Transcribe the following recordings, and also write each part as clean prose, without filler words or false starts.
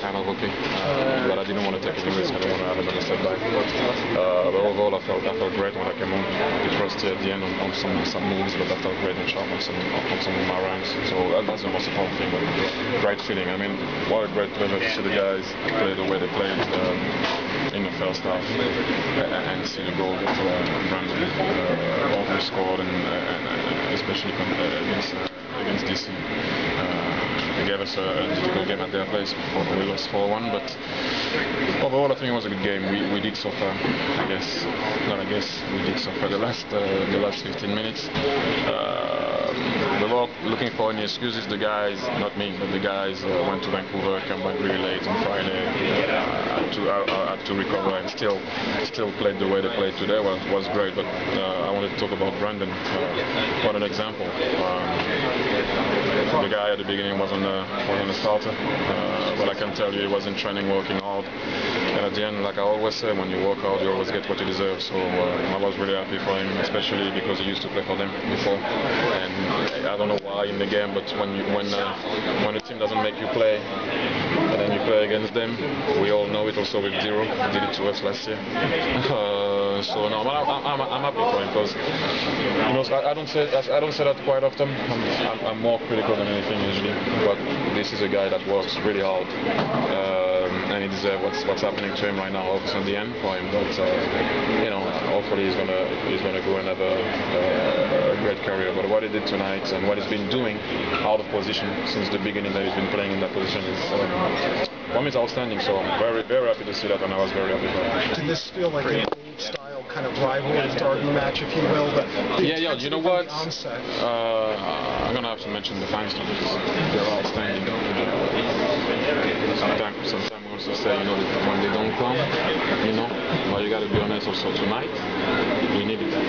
kind of okay, but I didn't want to take any risk. I didn't want to have another setback. But overall, I felt great when I came home. It rusty at the end on some moves, but I felt great and sharp on some of my runs. So that's the most important thing. But great feeling. I mean, what a great pleasure to see the guys play the way they played in the first half and see the goal that Brandon Orton scored, and especially against DC. They gave us a difficult game at their place. We lost 4-1, but overall I think it was a good game. We did suffer, we did suffer the last 15 minutes. We were looking for any excuses. The guys, not me, but the guys went to Vancouver, came back really late on Friday, had to recover, and still played the way they played today. Was great. But I wanted to talk about Brandon. What an example. The guy at the beginning wasn't a starter, but I can tell you he was in training, working hard. And at the end, like I always say, when you work hard, you always get what you deserve. So I was really happy for him, especially because he used to play for them before. And I don't know why in the game, but when a team doesn't make you play, and then you play against them, we all know it. Also with Zero, he did it to us last year. So no, I'm happy for him because I don't say that quite often. I'm more critical than anything usually, but this is a guy that works really hard, and he deserves what's happening to him right now. Obviously, in the end for him, but hopefully he's gonna go and have a great career. But what he did tonight and what he's been doing out of position since the beginning that he's been playing in that position is. For me, it's outstanding, so I'm very, very happy to see that, and I was very happy for him. Did this feel like an old-style kind of rivalry, derby match, if you will? Yeah, you know what? I'm going to have to mention the fans because they're outstanding. Sometimes we also say, that when they don't come, but you got to be honest also tonight, we needed that.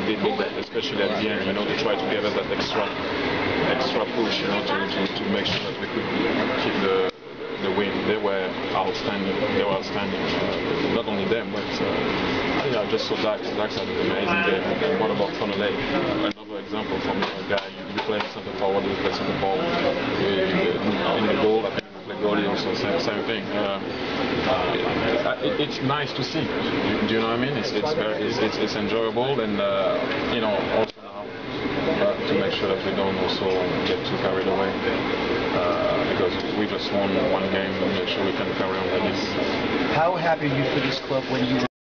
We did that, especially at the end, to try to give us that extra push, to make sure that we could keep the win. They were outstanding. Not only them, but just so Dax had an amazing game. And what about Tonelay? Another example from a guy you play center forward, you play center forward in the goal. I think the goalie also same thing. It's nice to see. Do you know what I mean? It's enjoyable, and also now to make sure that we don't also get too carried away. Because we just won one game, and make sure we can carry on like this. How happy are you for this club when you